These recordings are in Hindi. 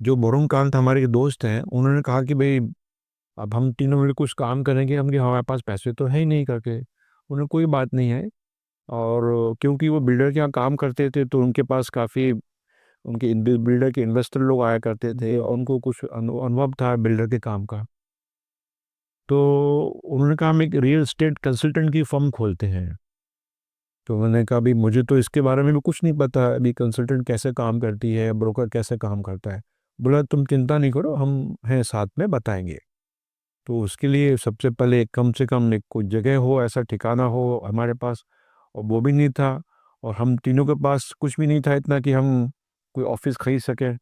जो वरुणकांत हमारे दोस्त हैं, उन्होंने कहा कि भाई अब हम तीनों मिलकर कुछ काम करेंगे। हम कि हमारे पास पैसे तो है ही नहीं करके। उन्हें कोई बात नहीं है। और क्योंकि वो बिल्डर के यहाँ काम करते थे तो उनके पास काफ़ी उनके बिल्डर के इन्वेस्टर लोग आया करते थे और उनको कुछ अनुभव था बिल्डर के काम का। तो उन्होंने कहा हम एक रियल एस्टेट कंसल्टेंट की फर्म खोलते हैं। तो मैंने कहा भाई मुझे तो इसके बारे में भी कुछ नहीं पता अभी कंसल्टेंट कैसे काम करती है, ब्रोकर कैसे काम करता है। बोला तुम चिंता नहीं करो, हम हैं साथ में, बताएंगे। तो उसके लिए सबसे पहले कम से कम एक कोई जगह हो, ऐसा ठिकाना हो हमारे पास, और वो भी नहीं था। और हम तीनों के पास कुछ भी नहीं था इतना कि हम कोई ऑफिस खरीद सकें।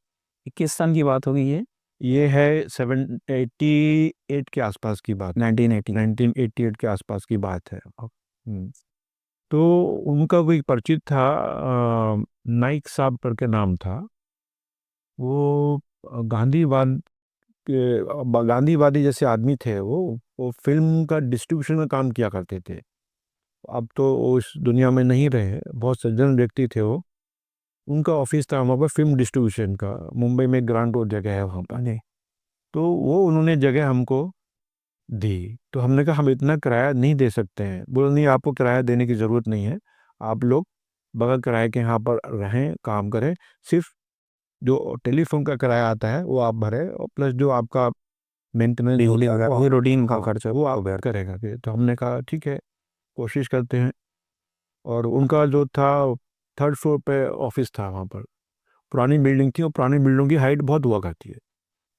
किस सन की बात होगी ये है 788 के आसपास की बात, 1980? 1988 के आसपास की बात है। तो उनका कोई परिचित था, नाइक साहब करके नाम था। वो गांधीवाद गांधीवादी जैसे आदमी थे। वो फिल्म का डिस्ट्रीब्यूशन का काम किया करते थे। अब तो वो इस दुनिया में नहीं रहे, बहुत सज्जन व्यक्ति थे वो। उनका ऑफिस था वहाँ पर फिल्म डिस्ट्रीब्यूशन का, मुंबई में ग्रांड रोड जगह है वहाँ पर। तो वो उन्होंने जगह हमको दी। तो हमने कहा हम इतना किराया नहीं दे सकते हैं। बोले नहीं, आपको किराया देने की ज़रूरत नहीं है। आप लोग बगैर किराए के यहाँ पर रहें, काम करें। सिर्फ जो टेलीफोन का किराया आता है वो आप भरें, और प्लस जो आपका मेंटेनेंस बिजली वगैरह वही रूटीन का हाँ खर्चा वो आप वगैरह। करेगा कि। तो हमने कहा ठीक है, कोशिश करते हैं। और उनका जो था, थर्ड फ्लोर पे ऑफिस था वहाँ पर। पुरानी बिल्डिंग थी और पुरानी बिल्डिंग की हाइट बहुत हुआ करती है।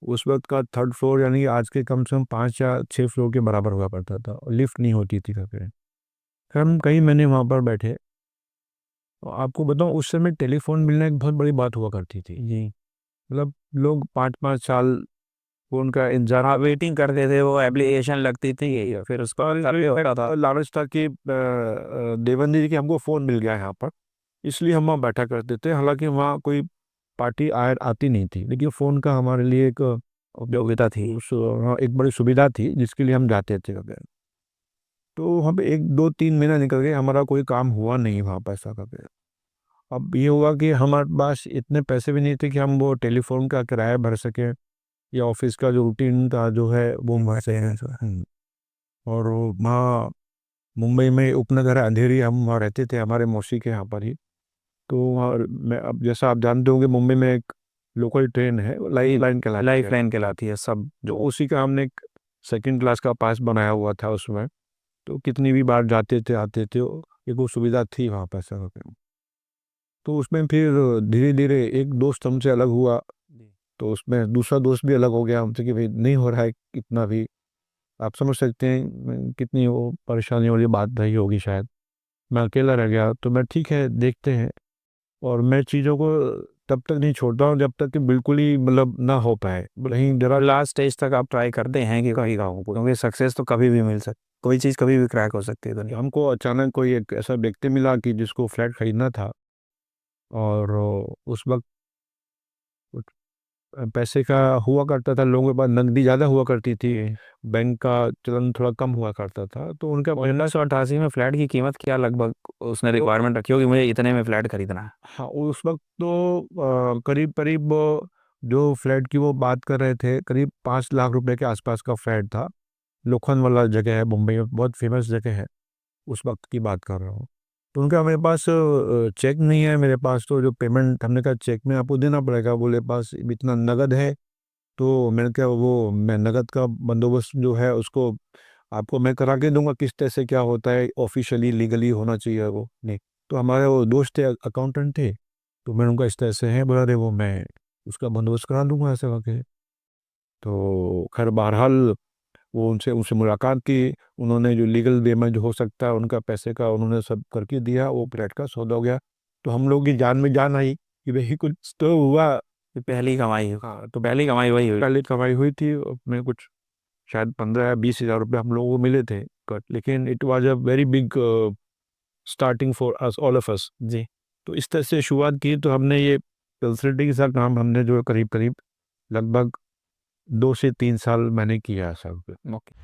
उस वक्त का थर्ड फ्लोर यानी कि आज के कम से कम 5 या 6 फ्लोर के बराबर हुआ करता था, और लिफ्ट नहीं होती थी कभी। फिर हम कई महीने वहाँ पर बैठे। और आपको बताऊँ, उस समय टेलीफोन मिलना एक बहुत बड़ी बात हुआ करती थी। जी। मतलब लोग 5-5 साल फोन का इंतजार। हाँ, वेटिंग करते थे, वो एप्लीकेशन लगती थी, फिर उसका और सर्वे होता था। लालच था कि देवेंद्र जी की हमको फ़ोन मिल गया यहाँ पर, इसलिए हम वहाँ बैठा करते थे। हालांकि वहाँ कोई पार्टी आती नहीं थी, लेकिन फ़ोन का हमारे लिए एक उपयोगिता थी। हाँ, एक बड़ी सुविधा थी जिसके लिए हम जाते थे कभी। तो हम 1-2-3 महीना निकल गए, हमारा कोई काम हुआ नहीं वहाँ पैसा कभी। अब ये हुआ कि हमारे पास इतने पैसे भी नहीं थे कि हम वो टेलीफोन का किराया भर सकें, या ऑफिस का जो रूटीन था जो है वो वैसे है। और वहाँ मुंबई में उपनगर है अंधेरी, हम वहाँ रहते थे हमारे मौसी के यहाँ पर ही। तो वहाँ मैं, अब जैसा आप जानते होंगे, मुंबई में एक लोकल ट्रेन है, लाइफ लाइन कहलाती लाइफ है। लाइन कहलाती है सब तो जो। उसी का हमने एक सेकंड क्लास का पास बनाया हुआ था उसमें। तो कितनी भी बार जाते थे आते थे, एक वो सुविधा थी वहाँ पैसा का। तो उसमें फिर धीरे धीरे एक दोस्त हमसे अलग हुआ। तो उसमें दूसरा दोस्त भी अलग हो गया हमसे कि भाई नहीं हो रहा है इतना भी। आप समझ सकते हैं कितनी वो परेशानी वाली बात रही होगी शायद। मैं अकेला रह गया, तो मैं ठीक है देखते हैं। और मैं चीज़ों को तब तक नहीं छोड़ता हूँ जब तक कि बिल्कुल ही मतलब ना हो पाए, नहीं जरा। लास्ट स्टेज तक आप ट्राई करते हैं कि कहीं गाँव, क्योंकि सक्सेस तो कभी भी मिल सकती, कोई चीज़ कभी भी क्रैक हो सकती है दुनिया। हमको अचानक कोई एक ऐसा व्यक्ति मिला कि जिसको फ्लैट खरीदना था। और उस वक्त पैसे का हुआ करता था, लोगों के पास नकदी ज़्यादा हुआ करती थी, जी। बैंक का चलन थोड़ा कम हुआ करता था, तो उनका और कहना। 1988 में फ्लैट की कीमत क्या लगभग उसने रिक्वायरमेंट रखी होगी, मुझे इतने में फ्लैट खरीदना है? हाँ उस वक्त तो करीब करीब जो फ्लैट की वो बात कर रहे थे, करीब 5 लाख रुपए के आसपास का फ्लैट था। लोखंड वाला जगह है, मुंबई में बहुत फेमस जगह है। उस वक्त की बात कर रहा हूँ। तो उनका मेरे पास चेक नहीं है, मेरे पास तो जो पेमेंट, हमने कहा चेक में आपको देना पड़ेगा, बोले पास इतना नगद है। तो मैंने कहा वो मैं नगद का बंदोबस्त जो है उसको आपको मैं करा के दूंगा, किस तरह से क्या होता है ऑफिशियली लीगली होना चाहिए वो नहीं। तो हमारे वो दोस्त थे, अकाउंटेंट थे। तो मैंने उनका इस तरह से है, बोला रे वो मैं उसका बंदोबस्त करा दूंगा ऐसे करके। तो खैर बहरहाल वो उनसे उनसे मुलाकात की। उन्होंने जो लीगल वे में जो हो सकता है उनका पैसे का उन्होंने सब करके दिया, वो फ्लैट का सौदा हो गया। तो हम लोग की जान में जान आई कि भाई कुछ तो हुआ। ये पहली कमाई, हाँ तो पहली कमाई वही हुई। पहले कमाई हुई थी उसमें कुछ शायद 15 या 20 हज़ार रुपये हम लोगों को मिले थे कट, लेकिन it was a very big starting for us all of us. जी। तो इस तरह से शुरुआत की। तो हमने ये कंसल्टिंग का काम हमने जो करीब करीब लगभग 2 से 3 साल मैंने किया है सब। ओके।